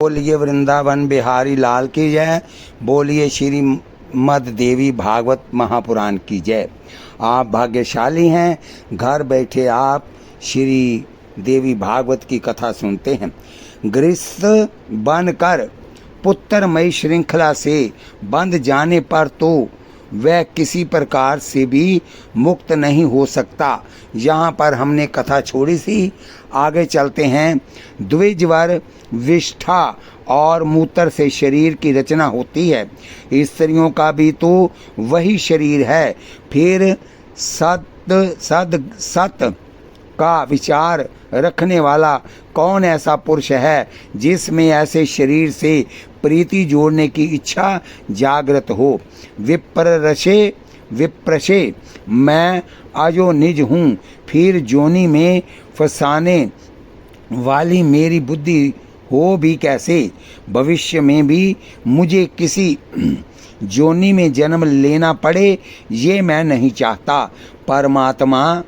बोलिए वृंदावन बिहारी लाल की जय। बोलिए श्रीमद् देवी भागवत महापुराण की जय। आप भाग्यशाली हैं, घर बैठे आप श्री देवी भागवत की कथा सुनते हैं। गृहस्थ बनकर पुत्रमयी श्रृंखला से बंध जाने पर तो वह किसी प्रकार से भी मुक्त नहीं हो सकता। यहाँ पर हमने कथा छोड़ी सी, आगे चलते हैं। द्विजवर विष्ठा और मूत्र से शरीर की रचना होती है। स्त्रियों का भी तो वही शरीर है। फिर सत का विचार रखने वाला कौन ऐसा पुरुष है जिसमें ऐसे शरीर से प्रीति जोड़ने की इच्छा जागृत हो। विप्रशे मैं अजो निज हूँ, फिर जोनी में फंसाने वाली मेरी बुद्धि हो भी कैसे। भविष्य में भी मुझे किसी जोनी में जन्म लेना पड़े, ये मैं नहीं चाहता। परमात्मा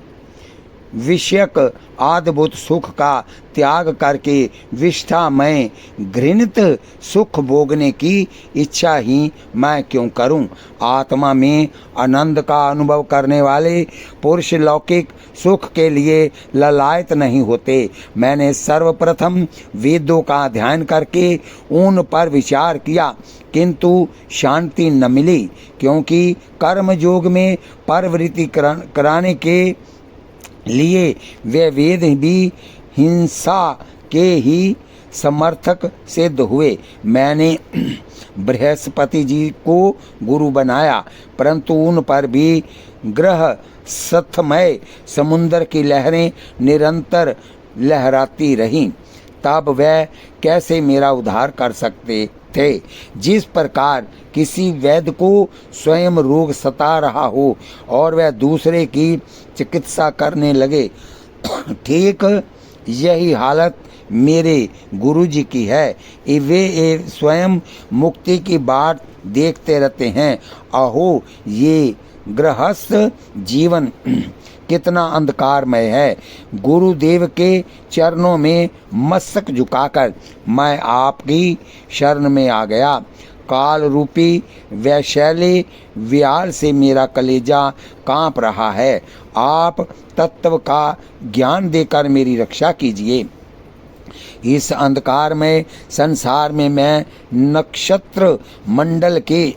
विषयक अद्भुत सुख का त्याग करके विष्ठामय घृणित सुख भोगने की इच्छा ही मैं क्यों करूं। आत्मा में आनंद का अनुभव करने वाले पुरुष लौकिक सुख के लिए ललायत नहीं होते। मैंने सर्वप्रथम वेदों का अध्ययन करके उन पर विचार किया, किंतु शांति न मिली, क्योंकि कर्म योग में प्रवृत्ति कराने के लिए वे वेद भी हिंसा के ही समर्थक सिद्ध हुए। मैंने बृहस्पति जी को गुरु बनाया, परंतु उन पर भी ग्रह सथमय समुद्र की लहरें निरंतर लहराती रहीं। तब वह कैसे मेरा उद्धार कर सकते थे। जिस प्रकार किसी वैद्य को स्वयं रोग सता रहा हो और वह दूसरे की चिकित्सा करने लगे, ठीक यही हालत मेरे गुरुजी की है। वे स्वयं मुक्ति की बाट देखते रहते हैं। अहो, ये गृहस्थ जीवन कितना अंधकारमय है। गुरुदेव के चरणों में मस्तक झुकाकर मैं आपकी शरण में आ गया। काल रूपी वैशैली व्याल से मेरा कलेजा कांप रहा है। आप तत्व का ज्ञान देकर मेरी रक्षा कीजिए। इस अंधकार में संसार में मैं नक्षत्र मंडल के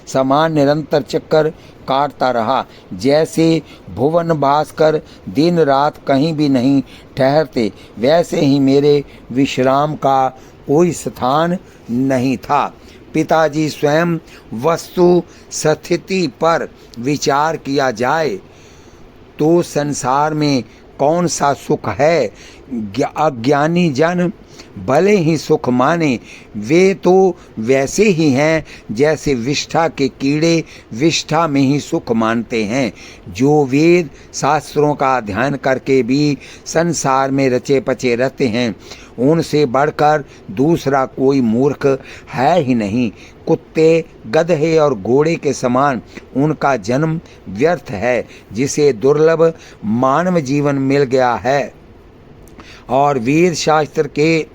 समान निरंतर चक्कर काटता रहा। जैसे भुवन भास्कर दिन रात कहीं भी नहीं ठहरते, वैसे ही मेरे विश्राम का कोई स्थान नहीं था। पिताजी स्वयं वस्तु स्थिति पर विचार किया जाए तो संसार में कौन सा सुख है। अज्ञानी जन भले ही सुख माने, वे तो वैसे ही हैं जैसे विष्ठा के कीड़े विष्ठा में ही सुख मानते हैं। जो वेद शास्त्रों का अध्ययन करके भी संसार में रचे पचे रहते हैं, उनसे बढ़कर दूसरा कोई मूर्ख है ही नहीं। कुत्ते, गधे और घोड़े के समान उनका जन्म व्यर्थ है। जिसे दुर्लभ मानव जीवन मिल गया है और वीर शास्त्र के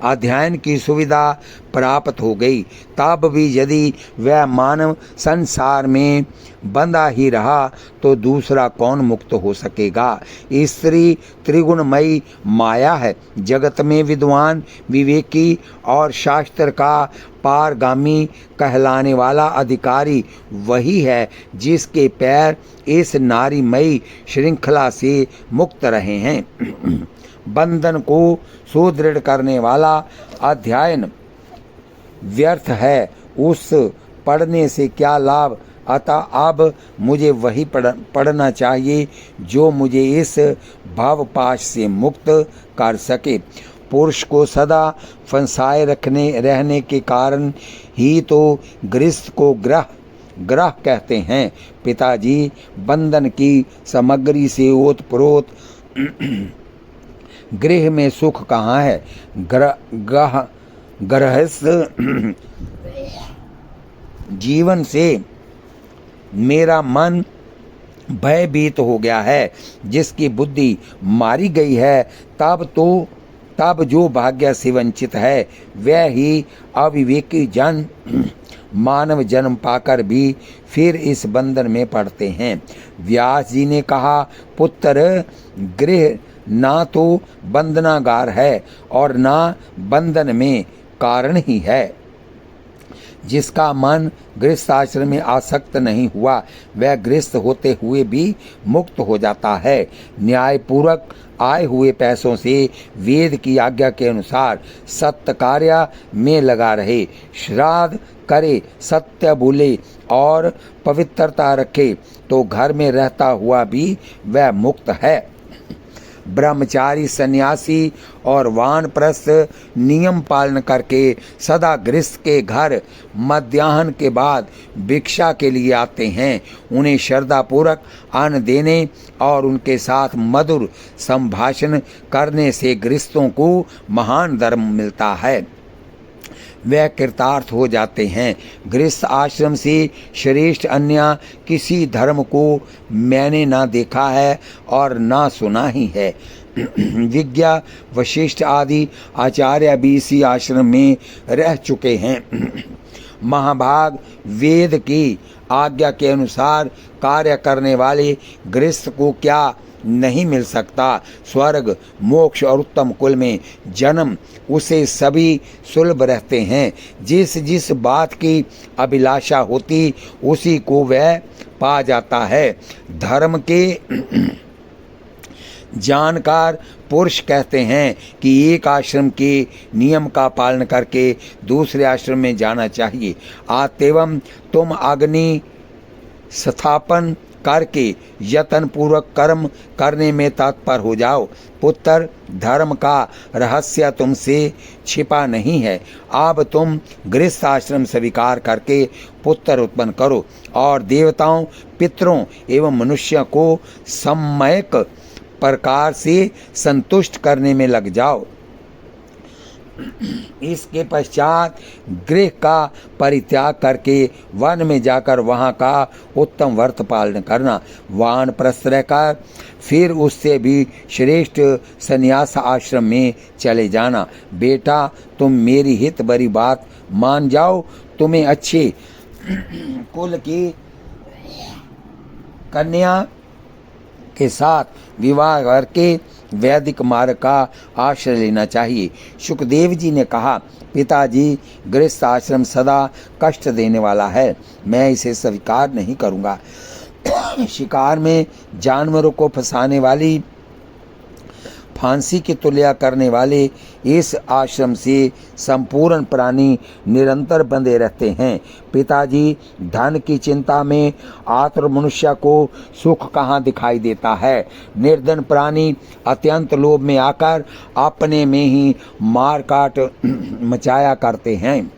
अध्ययन की सुविधा प्राप्त हो गई, तब भी यदि वह मानव संसार में बंधा ही रहा तो दूसरा कौन मुक्त हो सकेगा। स्त्री त्रिगुणमयी माया है। जगत में विद्वान, विवेकी और शास्त्र का पारगामी कहलाने वाला अधिकारी वही है जिसके पैर इस नारीमयी श्रृंखला से मुक्त रहे हैं। बंधन को सुदृढ़ करने वाला अध्ययन व्यर्थ है, उस पढ़ने से क्या लाभ। अतः अब मुझे वही पढ़ना चाहिए जो मुझे इस भवपाश से मुक्त कर सके। पुरुष को सदा फंसाए रहने के कारण ही तो गृहस्थ को ग्रह कहते हैं। पिताजी, बंधन की सामग्री से ओतप्रोत गृह में सुख कहाँ है। गृहस्थ जीवन से मेरा मन भयभीत हो गया है। जिसकी बुद्धि मारी गई है, तब तो तब जो भाग्य से वंचित है वह ही अविवेकी जन मानव जन्म पाकर भी फिर इस बंधन में पड़ते हैं। व्यास जी ने कहा, पुत्र, गृह ना तो बंधनागार है और ना बंधन में कारण ही है। जिसका मन गृहस्थ आश्रम में आसक्त नहीं हुआ वह गृहस्थ होते हुए भी मुक्त हो जाता है। न्यायपूर्वक आए हुए पैसों से वेद की आज्ञा के अनुसार सत्य कार्य में लगा रहे, श्राद्ध करे, सत्य बोले और पवित्रता रखे तो घर में रहता हुआ भी वह मुक्त है। ब्रह्मचारी, सन्यासी और वानप्रस्थ नियम पालन करके सदा गृहस्थ के घर मध्याह्न के बाद भिक्षा के लिए आते हैं। उन्हें श्रद्धापूर्वक अन्न देने और उनके साथ मधुर संभाषण करने से गृहस्थों को महान धर्म मिलता है, वह कृतार्थ हो जाते हैं। गृहस्थ आश्रम से श्रेष्ठ अन्य किसी धर्म को मैंने ना देखा है और ना सुना ही है। विज्ञा, वशिष्ठ आदि आचार्य भी इसी आश्रम में रह चुके हैं। महाभाग, वेद की आज्ञा के अनुसार कार्य करने वाले गृहस्थ को क्या नहीं मिल सकता। स्वर्ग, मोक्ष और उत्तम कुल में जन्म उसे सभी सुलभ रहते हैं। जिस जिस बात की अभिलाषा होती उसी को वह पा जाता है। धर्म के जानकार पुरुष कहते हैं कि एक आश्रम के नियम का पालन करके दूसरे आश्रम में जाना चाहिए। आतेवम तुम अग्नि स्थापन करके यत्न पूर्वक कर्म करने में तत्पर हो जाओ। पुत्र, धर्म का रहस्य तुमसे छिपा नहीं है। अब तुम गृहस्थ आश्रम स्वीकार करके पुत्र उत्पन्न करो और देवताओं, पितरों एवं मनुष्य को सम्यक प्रकार से संतुष्ट करने में लग जाओ। इसके पश्चात गृह का परित्याग करके वन में जाकर वहाँ का उत्तम व्रत पालन करना। वानप्रस्थ रहकर फिर उससे भी श्रेष्ठ संन्यास आश्रम में चले जाना। बेटा, तुम मेरी हित भरी बात मान जाओ। तुम्हें अच्छे कुल की कन्या के साथ विवाह करके वैदिक मार्ग का आश्रय लेना चाहिए। सुखदेव जी ने कहा, पिताजी, गृहस्थ आश्रम सदा कष्ट देने वाला है, मैं इसे स्वीकार नहीं करूँगा। शिकार में जानवरों को फंसाने वाली, फांसी की तुलया करने वाले इस आश्रम से संपूर्ण प्राणी निरंतर बंधे रहते हैं। पिताजी, धन की चिंता में आतुर मनुष्य को सुख कहाँ दिखाई देता है। निर्धन प्राणी अत्यंत लोभ में आकर अपने में ही मार काट मचाया करते हैं।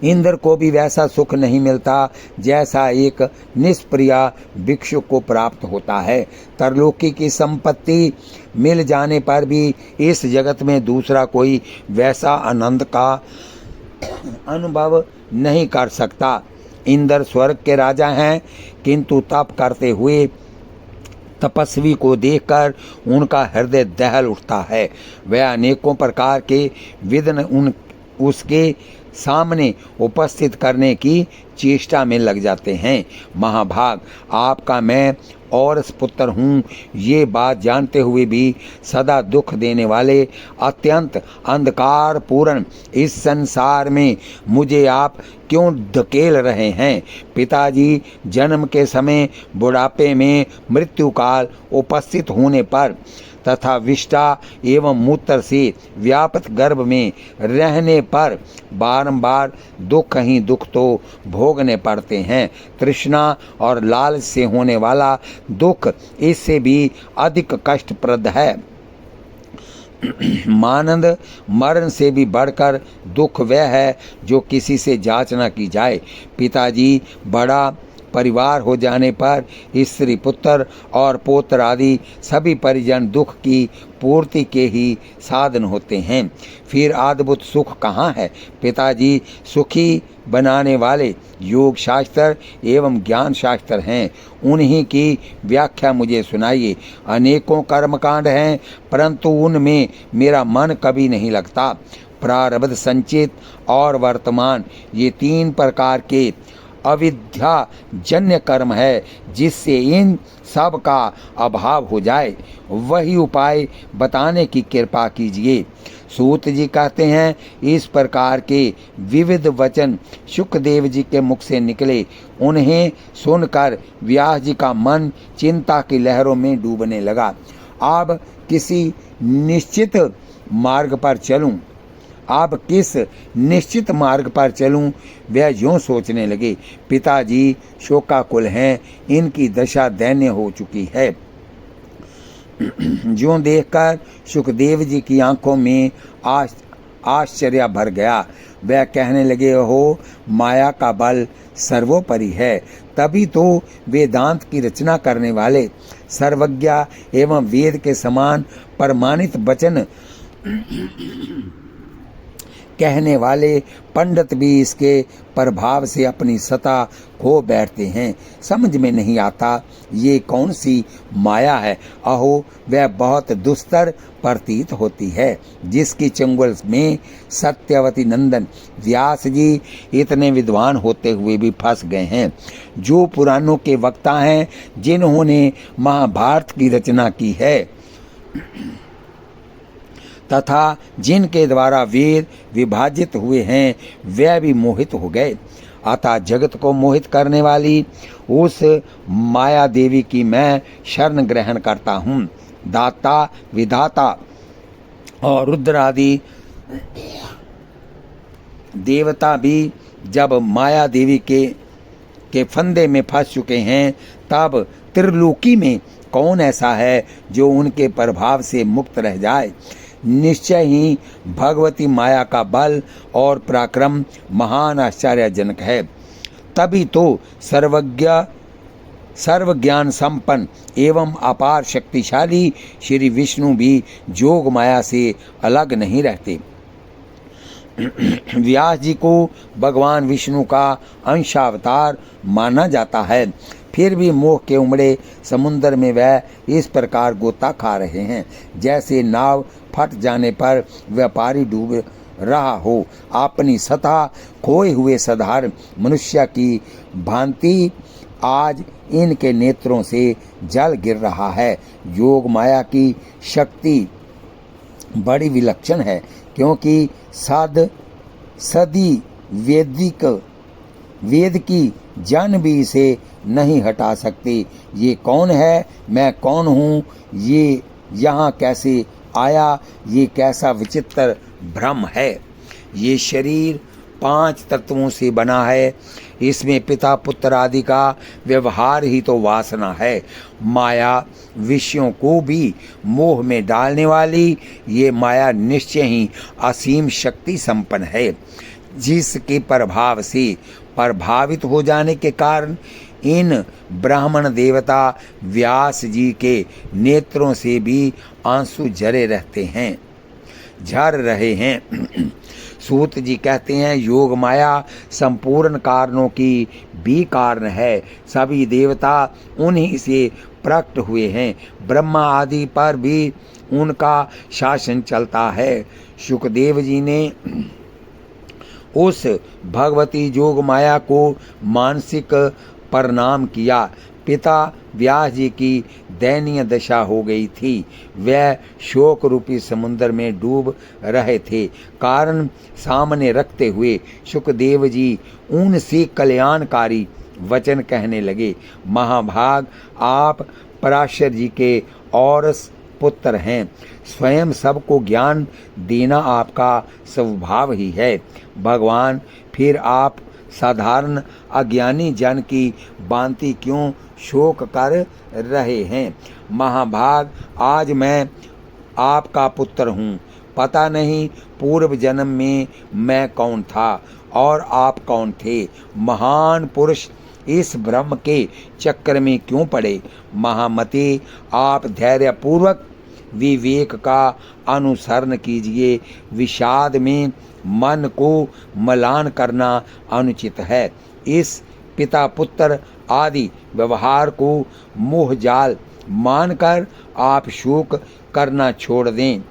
इंद्र को भी वैसा सुख नहीं मिलता जैसा एक निष्प्रिया भिक्षु को प्राप्त होता है। तरलोकी की संपत्ति मिल जाने पर भी इस जगत में दूसरा कोई वैसा आनंद का अनुभव नहीं कर सकता। इंद्र स्वर्ग के राजा हैं, किंतु तप करते हुए तपस्वी को देखकर उनका हृदय दहल उठता है। वह अनेकों प्रकार के विघ्न उसके सामने उपस्थित करने की चेष्टा में लग जाते हैं। महाभाग, आपका मैं और पुत्र हूँ, ये बात जानते हुए भी सदा दुख देने वाले अत्यंत अंधकार पूर्ण इस संसार में मुझे आप क्यों धकेल रहे हैं। पिताजी, जन्म के समय, बुढ़ापे में, मृत्यु काल उपस्थित होने पर तथा विष्ठा एवं मूत्र से व्यापक गर्भ में रहने पर बारंबार दुख ही दुख तो भोगने पड़ते हैं। तृष्णा और लालच से होने वाला दुख इससे भी अधिक कष्टप्रद है। मानंद, मरण से भी बढ़कर दुख वह है जो किसी से जांच न की जाए। पिताजी, बड़ा परिवार हो जाने पर स्त्री पुत्र और पौत्र आदि सभी परिजन दुख की पूर्ति के ही साधन होते हैं। फिर अद्भुत सुख कहाँ है? पिताजी सुखी बनाने वाले योग शास्त्र एवं ज्ञान शास्त्र हैं, उन्हीं की व्याख्या मुझे सुनाइए। अनेकों कर्मकांड हैं, परंतु उनमें मेरा मन कभी नहीं लगता। प्रारब्ध, संचित और वर्तमान, ये 3 प्रकार के अविद्याजन्य कर्म है। जिससे इन सब का अभाव हो जाए, वही उपाय बताने की कृपा कीजिए। सूत जी कहते हैं, इस प्रकार के विविध वचन शुकदेव जी के मुख से निकले। उन्हें सुनकर व्यास जी का मन चिंता की लहरों में डूबने लगा। अब किसी निश्चित मार्ग पर चलूं, अब किस निश्चित मार्ग पर चलूं, वह यूं सोचने लगे। पिताजी शोकाकुल हैं, इनकी दशा दयनीय हो चुकी है। जो देखकर सुखदेव जी की आंखों में आश्चर्य भर गया। वह कहने लगे, हो माया का बल सर्वोपरि है, तभी तो वेदांत की रचना करने वाले सर्वज्ञ एवं वेद के समान प्रमाणित वचन कहने वाले पंडित भी इसके प्रभाव से अपनी सत्ता खो बैठते हैं। समझ में नहीं आता ये कौन सी माया है। अहो, वह बहुत दुस्तर प्रतीत होती है, जिसकी चंगुल में सत्यवती नंदन व्यास जी इतने विद्वान होते हुए भी फंस गए हैं। जो पुराणों के वक्ता हैं, जिन्होंने महाभारत की रचना की है तथा जिनके द्वारा वेद विभाजित हुए हैं, वे भी मोहित हो गए। अतः जगत को मोहित करने वाली उस माया देवी की मैं शरण ग्रहण करता हूँ। दाता, विधाता और रुद्र आदि देवता भी जब माया देवी के फंदे में फंस चुके हैं, तब त्रिलोकी में कौन ऐसा है जो उनके प्रभाव से मुक्त रह जाए। निश्चय ही भगवती माया का बल और पराक्रम महान आश्चर्यजनक है। तभी तो सर्वज्ञान संपन्न एवं अपार शक्तिशाली श्री विष्णु भी जोग माया से अलग नहीं रहते। व्यास जी को भगवान विष्णु का अंशावतार माना जाता है, फिर भी मोह के उमड़े समुद्र में वह इस प्रकार गोता खा रहे हैं, जैसे नाव फट जाने पर व्यापारी डूब रहा हो। अपनी सत्ता खोए हुए साधारण मनुष्य की भांति आज इनके नेत्रों से जल गिर रहा है। योग माया की शक्ति बड़ी विलक्षण है, क्योंकि सदी वेद की जन भी इसे नहीं हटा सकती। ये कौन है, मैं कौन हूँ, ये यहाँ कैसे आया, ये कैसा विचित्र भ्रम है। ये शरीर 5 तत्वों से बना है, इसमें पिता पुत्र आदि का व्यवहार ही तो वासना है। माया विषयों को भी मोह में डालने वाली ये माया निश्चय ही असीम शक्ति संपन्न है, जिसके प्रभाव से प्रभावित हो जाने के कारण इन ब्राह्मण देवता व्यास जी के नेत्रों से भी आंसू झरे झर रहे हैं। सूत जी कहते हैं, योग माया संपूर्ण कारणों की भी कारण है। सभी देवता उन्हीं से प्रकट हुए हैं, ब्रह्मा आदि पर भी उनका शासन चलता है। शुकदेव जी ने उस भगवती जोग माया को मानसिक प्रणाम किया। पिता व्यास जी की दयनीय दशा हो गई थी, वह शोक रूपी समुद्र में डूब रहे थे। कारण सामने रखते हुए शुकदेव जी उनसे कल्याणकारी वचन कहने लगे। महाभाग, आप पराशर जी के और पुत्र हैं, स्वयं सबको ज्ञान देना आपका स्वभाव ही है। भगवान, फिर आप साधारण अज्ञानी जन की भांति क्यों शोक कर रहे हैं। महाभाग, आज मैं आपका पुत्र हूँ। पता नहीं पूर्व जन्म में मैं कौन था और आप कौन थे। महान पुरुष इस ब्रह्म के चक्कर में क्यों पड़े। महामते, आप धैर्यपूर्वक विवेक का अनुसरण कीजिए। विषाद में मन को मलान करना अनुचित है। इस पिता पुत्र आदि व्यवहार को मोहजाल मानकर आप शोक करना छोड़ दें।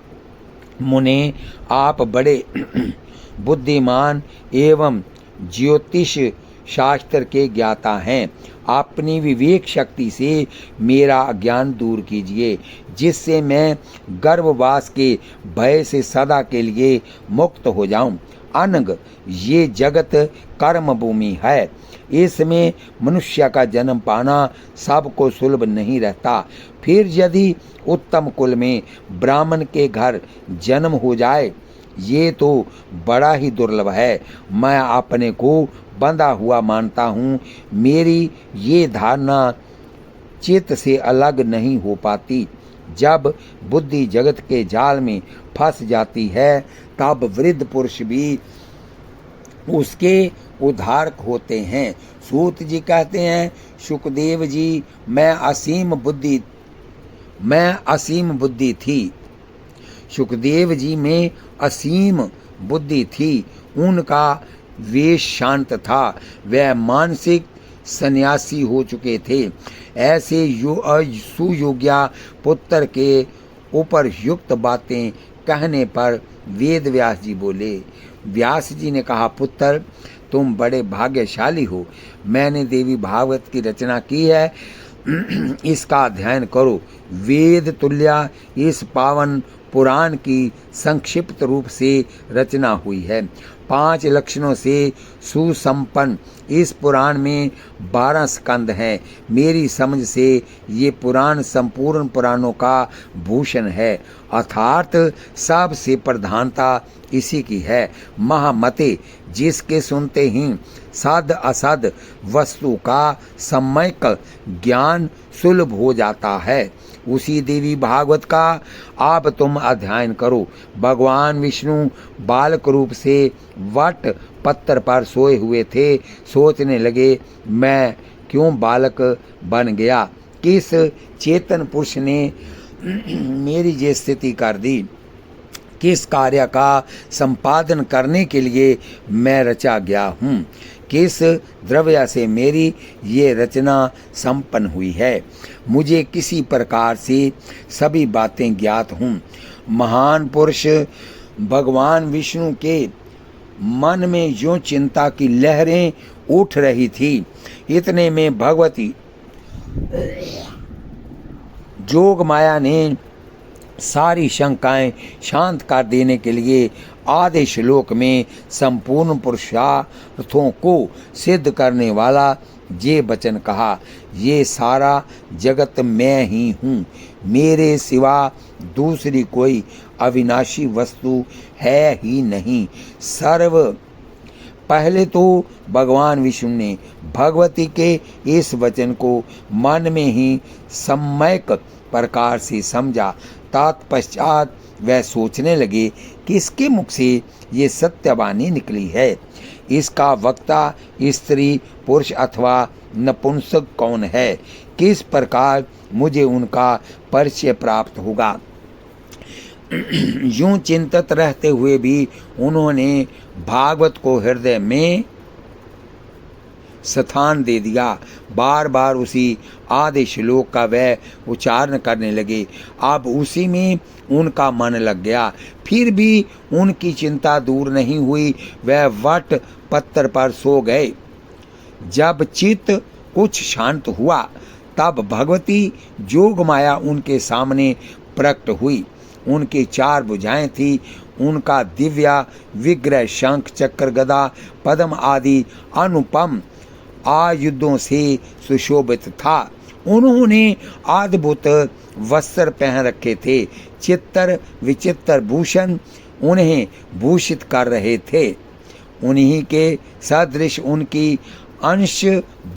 मुने, आप बड़े बुद्धिमान एवं ज्योतिष शास्त्र के ज्ञाता हैं। अपनी विवेक शक्ति से मेरा अज्ञान दूर कीजिए, जिससे मैं गर्भवास के भय से सदा के लिए मुक्त हो जाऊं। अनग, ये जगत कर्म भूमि है। इसमें मनुष्य का जन्म पाना सबको सुलभ नहीं रहता। फिर यदि उत्तम कुल में ब्राह्मण के घर जन्म हो जाए, ये तो बड़ा ही दुर्लभ है। मैं अपने को बंधा हुआ मानता हूँ। मेरी ये धारणा चित्त से अलग नहीं हो पाती। जब बुद्धि जगत के जाल में फंस जाती है, तब वृद्ध पुरुष भी उसके उद्धारक होते हैं। सूत जी कहते हैं, सुखदेव जी, मैं असीम बुद्धि थी। सुखदेव जी में असीम बुद्धि थी। उनका वेश शांत था। वह मानसिक सन्यासी हो चुके थे। ऐसे सुयोग्या पुत्र के ऊपर युक्त बातें कहने पर वेद व्यास जी बोले। व्यास जी ने कहा, पुत्र, तुम बड़े भाग्यशाली हो। मैंने देवी भागवत की रचना की है, इसका अध्ययन करो। वेद तुल्य इस पावन पुराण की संक्षिप्त रूप से रचना हुई है। 5 लक्षणों से सुसंपन्न इस पुराण में 12 स्कंद हैं। मेरी समझ से ये पुराण संपूर्ण पुराणों का भूषण है, अर्थात सबसे प्रधानता इसी की है। महामते, जिसके सुनते ही सद असद वस्तु का सम्यक ज्ञान सुलभ हो जाता है, उसी देवी भागवत का आप तुम अध्ययन करो। भगवान विष्णु बालक रूप से वट पत्थर पर सोए हुए थे। सोचने लगे, मैं क्यों बालक बन गया? किस चेतन पुरुष ने मेरी ये स्थिति कर दी? किस कार्य का संपादन करने के लिए मैं रचा गया हूँ? किस द्रव्य से मेरी ये रचना संपन्न हुई है? मुझे किसी प्रकार से सभी बातें ज्ञात हूँ। महान पुरुष भगवान विष्णु के मन में यूं चिंता की लहरें उठ रही थी। इतने में भगवती जोग माया ने सारी शंकाएं शांत कर देने के लिए आधे श्लोक में संपूर्ण पुरुषार्थों को सिद्ध करने वाला ये वचन कहा, ये सारा जगत मैं ही हूँ, मेरे सिवा दूसरी कोई अविनाशी वस्तु है ही नहीं। सर्व पहले तो भगवान विष्णु ने भगवती के इस वचन को मन में ही सम्यक प्रकार से समझा। तत्पश्चात वह सोचने लगे कि इसके मुख से ये सत्यवाणी निकली है। इसका वक्ता स्त्री, पुरुष अथवा नपुंसक कौन है? किस प्रकार मुझे उनका परिचय प्राप्त होगा? यूं चिंतित रहते हुए भी उन्होंने भागवत को हृदय में स्थान दे दिया। बार बार उसी आधे श्लोक का वह उच्चारण करने लगे। अब उसी में उनका मन लग गया। फिर भी उनकी चिंता दूर नहीं हुई। वह वट पत्थर पर सो गए। जब चित्त कुछ शांत हुआ, तब भगवती जोग माया उनके सामने प्रकट हुई। उनकी 4 भुजाएं थी। उनका दिव्या विग्रह शंख, चक्र, गदा, पद्म आदि अनुपम आयुधों से सुशोभित था। उन्होंने अद्भुत वस्त्र पहन रखे थे। चित्तर विचित्र भूषण उन्हें भूषित कर रहे थे। उन्हीं के सदृश उनकी अंश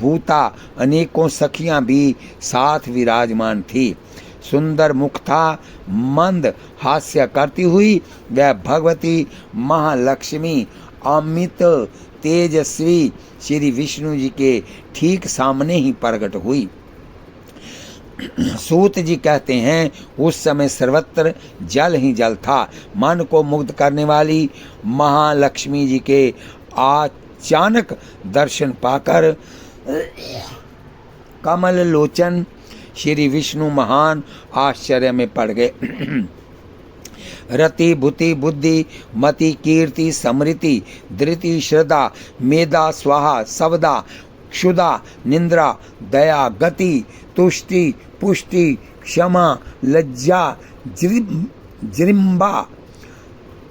भूता अनेकों सखियां भी साथ विराजमान थी। सुंदर मुख था। मंद हास्य करती हुई वह भगवती महालक्ष्मी अमित तेजस्वी श्री विष्णु जी के ठीक सामने ही प्रकट हुई। सूत जी कहते हैं, उस समय सर्वत्र जल ही जल था। मन को मुग्ध करने वाली महालक्ष्मी जी के अचानक दर्शन पाकर कमल लोचन श्री विष्णु महान आश्चर्य में पड़ गए। रति भूति बुद्धि मति कीर्ति समृति धृति श्रद्धा मेधा स्वाहा सवदा क्षुधा निंद्रा दया गति तुष्टि पुष्टि क्षमा लज्जा जृंबा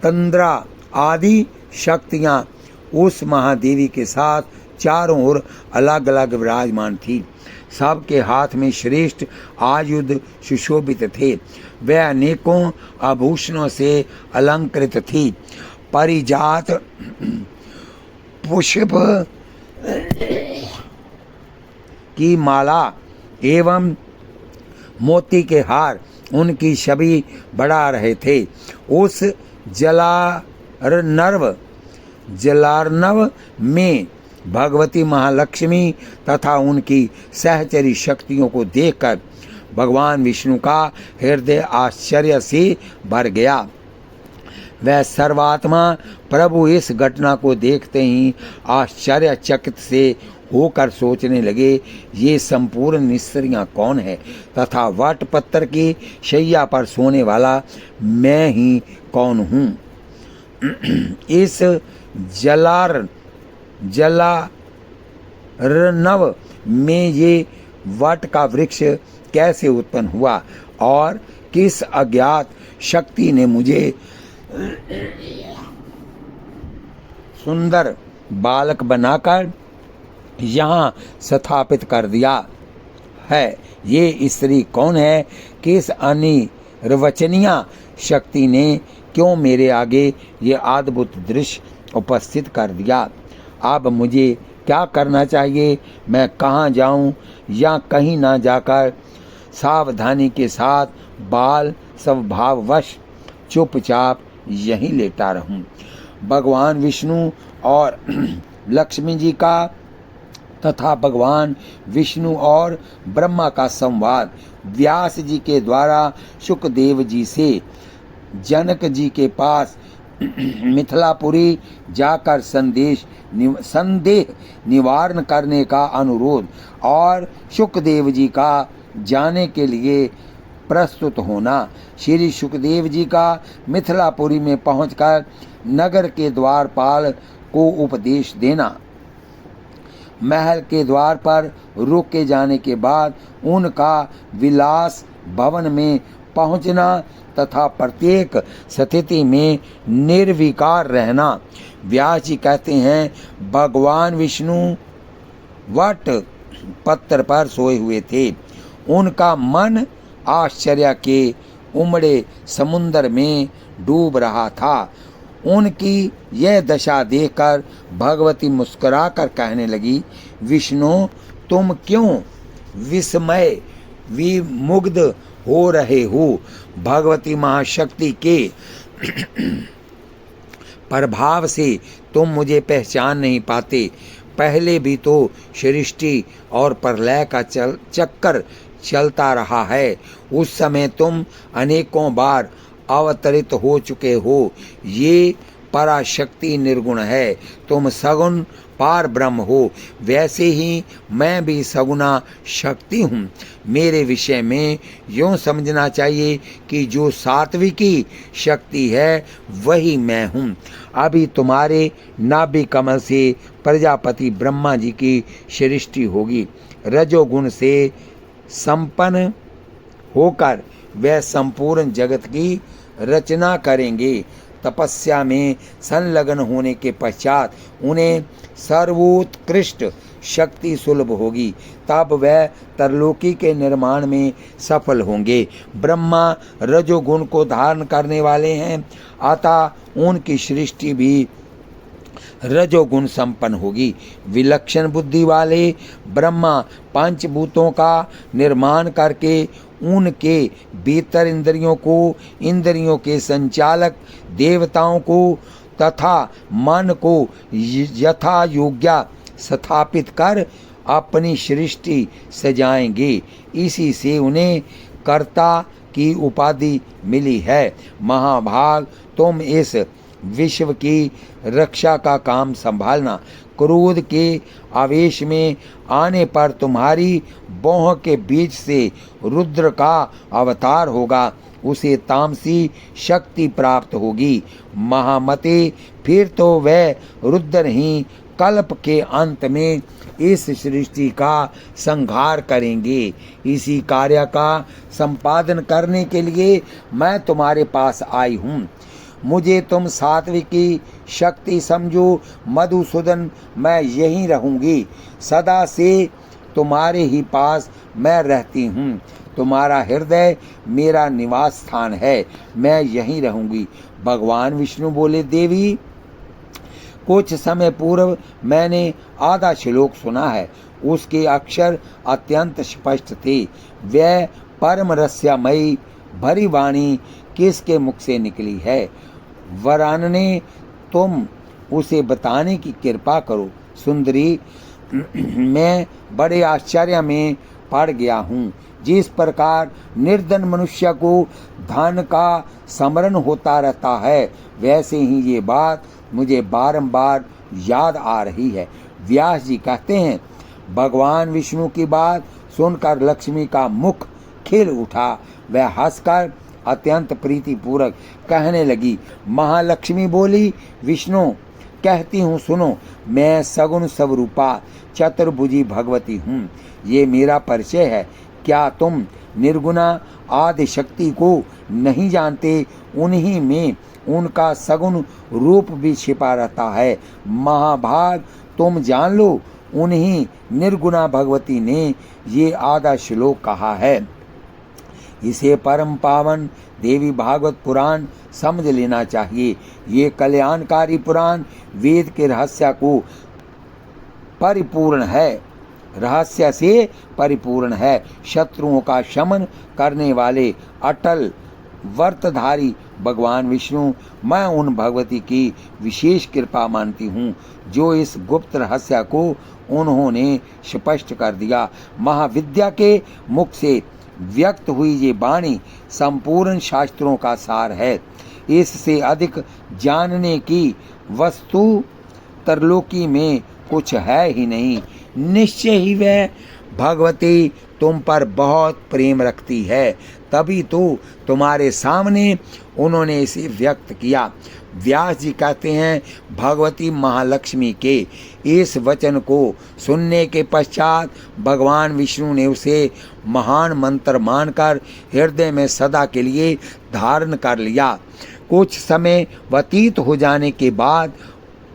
तंद्रा आदि शक्तियाँ उस महादेवी के साथ चारों ओर अलग अलग विराजमान थी। सबके हाथ में श्रेष्ठ आयुध सुशोभित थे। वह अनेकों आभूषणों से अलंकृत थी। परिजात पुष्प की माला एवं मोती के हार उनकी छवि बढ़ा रहे थे। उस जलार्णव में भगवती महालक्ष्मी तथा उनकी सहचरी शक्तियों को देखकर भगवान विष्णु का हृदय आश्चर्य से भर गया। वह सर्वात्मा प्रभु इस घटना को देखते ही आश्चर्यचकित से होकर सोचने लगे, ये संपूर्ण स्त्रियां कौन है तथा वट पत्थर की शैया पर सोने वाला मैं ही कौन हूँ। इस जलार्णव में ये वट का वृक्ष कैसे उत्पन्न हुआ और किस अज्ञात शक्ति ने मुझे सुंदर बालक बनाकर यहाँ स्थापित कर दिया है। ये स्त्री कौन है? किस अनिर्वचनीय शक्ति ने क्यों मेरे आगे ये अद्भुत दृश्य उपस्थित कर दिया? अब मुझे क्या करना चाहिए? मैं कहाँ जाऊँ या कहीं ना जाकर सावधानी के साथ बाल स्वभाववश चुपचाप यहीं लेटा रहूं। भगवान विष्णु और लक्ष्मी जी का तथा भगवान विष्णु और ब्रह्मा का संवाद व्यास जी के द्वारा शुकदेव जी से जनक जी के पास मिथिलापुरी जाकर संदेह निवारण करने का अनुरोध और शुकदेव जी का जाने के लिए प्रस्तुत होना। श्री शुकदेव जी का मिथिलापुरी में पहुंचकर नगर के द्वारपाल को उपदेश देना। महल के द्वार पर रोके जाने के बाद उनका विलास भवन में पहुंचना तथा प्रत्येक स्थिति में निर्विकार रहना। व्यास जी कहते हैं, भगवान विष्णु वट पत्थर पर सोए हुए थे। उनका मन आश्चर्य के उमड़े समुद्र में डूब रहा था। उनकी यह दशा देखकर भगवती मुस्कुराकर कहने लगी, विष्णु तुम क्यों विस्मय विमुग्ध हो रहे हो? भगवती महाशक्ति के प्रभाव से तुम मुझे पहचान नहीं पाते। पहले भी तो सृष्टि और प्रलय का चक्कर चलता रहा है। उस समय तुम अनेकों बार अवतरित हो चुके हो। ये पराशक्ति निर्गुण है, तुम सगुण पार ब्रह्म हो। वैसे ही मैं भी सगुणा शक्ति हूँ। मेरे विषय में यूँ समझना चाहिए कि जो सात्विकी शक्ति है वही मैं हूँ। अभी तुम्हारे नाभि कमल से प्रजापति ब्रह्मा जी की सृष्टि होगी। रजोगुण से संपन्न होकर वह संपूर्ण जगत की रचना करेंगे। तपस्या में संलग्न होने के पश्चात उन्हें सर्वोत्कृष्ट शक्ति सुलभ होगी। तब वह तरलोकी के निर्माण में सफल होंगे। ब्रह्मा रजोगुण को धारण करने वाले हैं, अतः उनकी सृष्टि भी रजोगुण संपन्न होगी। विलक्षण बुद्धि वाले ब्रह्मा पंचभूतों का निर्माण करके उनके भीतर इंद्रियों को, इंद्रियों के संचालक देवताओं को तथा मन को यथा योग्य स्थापित कर अपनी सृष्टि सजाएंगे। इसी से उन्हें कर्ता की उपाधि मिली है। महाभाग, तुम इस विश्व की रक्षा का काम संभालना। क्रोध के आवेश में आने पर तुम्हारी भौं के बीच से रुद्र का अवतार होगा, उसे तामसी शक्ति प्राप्त होगी। महामते, फिर तो वह रुद्र ही कल्प के अंत में इस सृष्टि का संहार करेंगे। इसी कार्य का संपादन करने के लिए मैं तुम्हारे पास आई हूँ। मुझे तुम सात्विकी शक्ति समझो। मधुसूदन, मैं यहीं रहूँगी, सदा से तुम्हारे ही पास मैं रहती हूँ। तुम्हारा हृदय मेरा निवास स्थान है, मैं यहीं रहूँगी। भगवान विष्णु बोले, देवी, कुछ समय पूर्व मैंने आधा श्लोक सुना है। उसके अक्षर अत्यंत स्पष्ट थे। वह परम रहस्यमयी भरी वाणी किसके मुख से निकली है? वरानने, तुम उसे बताने की कृपा करो। सुंदरी, मैं बड़े आश्चर्य में पड़ गया हूँ। जिस प्रकार निर्धन मनुष्य को धन का स्मरण होता रहता है, वैसे ही ये बात मुझे बारंबार याद आ रही है। व्यास जी कहते हैं, भगवान विष्णु की बात सुनकर लक्ष्मी का मुख खिल उठा। वह हंसकर अत्यंत प्रीतिपूर्वक कहने लगी। महालक्ष्मी बोली, विष्णु, कहती हूँ सुनो, मैं सगुण स्वरूपा चतुर्भुजी भगवती हूँ। ये मेरा परिचय है। क्या तुम निर्गुणा आदि शक्ति को नहीं जानते? उन्हीं में उनका सगुण रूप भी छिपा रहता है। महाभाग, तुम जान लो, उन्हीं निर्गुणा भगवती ने ये आधा श्लोक कहा है। इसे परम पावन देवी भागवत पुराण समझ लेना चाहिए। ये कल्याणकारी पुराण वेद के रहस्य को परिपूर्ण है, रहस्य से परिपूर्ण है। शत्रुओं का शमन करने वाले अटल व्रतधारी भगवान विष्णु, मैं उन भगवती की विशेष कृपा मानती हूँ जो इस गुप्त रहस्य को उन्होंने स्पष्ट कर दिया। महाविद्या के मुख से व्यक्त हुई ये वाणी संपूर्ण शास्त्रों का सार है। इससे अधिक जानने की वस्तु तरलोकी में कुछ है ही नहीं। निश्चय ही वह भगवती तुम पर बहुत प्रेम रखती है, तभी तो तुम्हारे सामने उन्होंने इसे व्यक्त किया। व्यास जी कहते हैं, भगवती महालक्ष्मी के इस वचन को सुनने के पश्चात भगवान विष्णु ने उसे महान मंत्र मानकर हृदय में सदा के लिए धारण कर लिया। कुछ समय व्यतीत हो जाने के बाद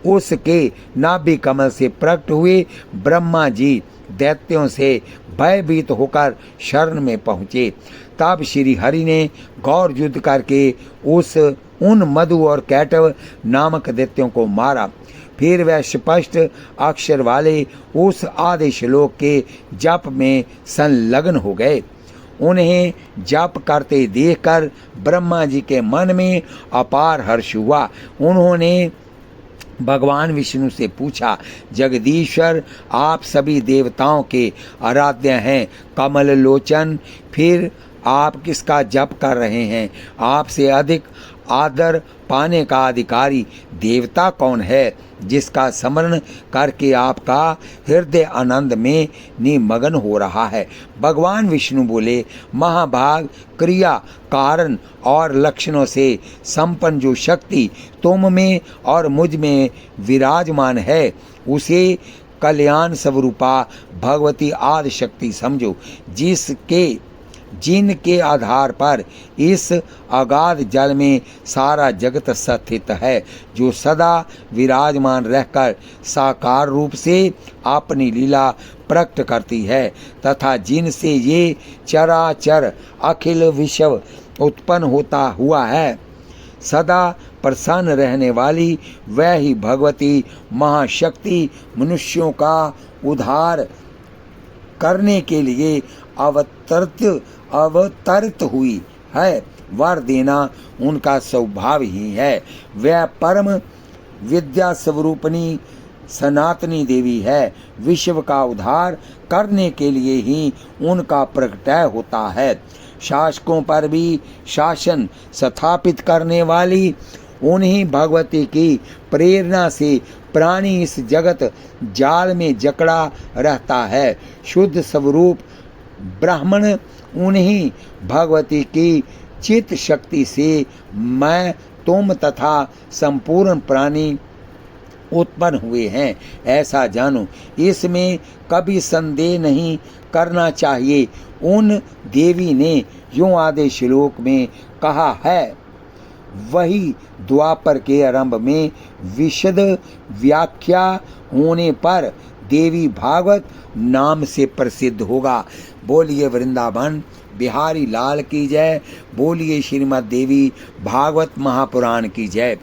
उसके नाभि कमल से प्रकट हुए ब्रह्मा जी दैत्यों से भयभीत होकर शरण में पहुँचे। तब श्री हरि ने गौर युद्ध करके उन मधु और कैटव नामक दैत्यों को मारा। फिर वह स्पष्ट अक्षर वाले उस आधे श्लोक के जप में संलग्न हो गए। उन्हें जप करते देखकर ब्रह्मा जी के मन में अपार हर्ष हुआ। उन्होंने भगवान विष्णु से पूछा, जगदीश्वर, आप सभी देवताओं के आराध्य हैं, कमल लोचन, फिर आप किसका जप कर रहे हैं? आपसे अधिक आदर पाने का अधिकारी देवता कौन है, जिसका स्मरण करके आपका हृदय आनंद में निमग्न हो रहा है? भगवान विष्णु बोले, महाभाग, क्रिया, कारण और लक्षणों से संपन्न जो शक्ति तुम में और मुझ में विराजमान है, उसे कल्याण स्वरूपा भगवती आदि शक्ति समझो, जिनके आधार पर इस अगाध जल में सारा जगत स्थित है, जो सदा विराजमान रहकर साकार रूप से अपनी लीला प्रकट करती है तथा जिनसे ये चराचर अखिल विश्व उत्पन्न होता हुआ है। सदा प्रसन्न रहने वाली वह ही भगवती महाशक्ति मनुष्यों का उद्धार करने के लिए अवतरित हुई है। वर देना उनका स्वभाव ही है। वह परम विद्या स्वरूपणी सनातनी देवी है। विश्व का उद्धार करने के लिए ही उनका प्रगटय होता है। शासकों पर भी शासन स्थापित करने वाली उन्हीं भगवती की प्रेरणा से प्राणी इस जगत जाल में जकड़ा रहता है। शुद्ध स्वरूप ब्राह्मण उन्हीं भगवती की चित्त शक्ति से मैं, तुम तथा संपूर्ण प्राणी उत्पन्न हुए हैं, ऐसा जानो। इसमें कभी संदेह नहीं करना चाहिए। उन देवी ने यूं आदि श्लोक में कहा है, वही द्वापर के आरंभ में विशद व्याख्या होने पर देवी भागवत नाम से प्रसिद्ध होगा। बोलिए वृंदावन बिहारी लाल की जय। बोलिए श्रीमद् देवी भागवत महापुराण की जय।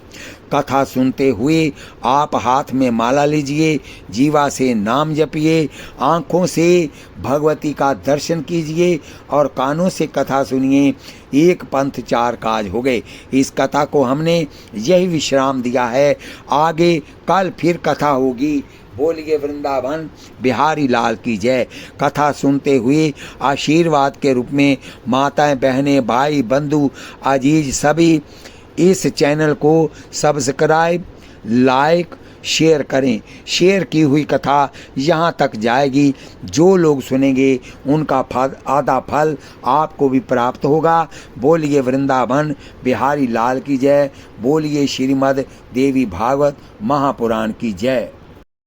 कथा सुनते हुए आप हाथ में माला लीजिए, जीवा से नाम जपिए, आँखों से भगवती का दर्शन कीजिए और कानों से कथा सुनिए। एक पंथ चार काज हो गए। इस कथा को हमने यही विश्राम दिया है। आगे कल फिर कथा होगी। बोलिए वृंदावन बिहारी लाल की जय। कथा सुनते हुए आशीर्वाद के रूप में माताएं, बहनें, भाई, बंधु, अजीज सभी इस चैनल को सब्सक्राइब, लाइक, शेयर करें। शेयर की हुई कथा यहाँ तक जाएगी। जो लोग सुनेंगे उनका आधा फल आपको भी प्राप्त होगा। बोलिए वृंदावन बिहारी लाल की जय। बोलिए श्रीमद् देवी भागवत महापुराण की जय।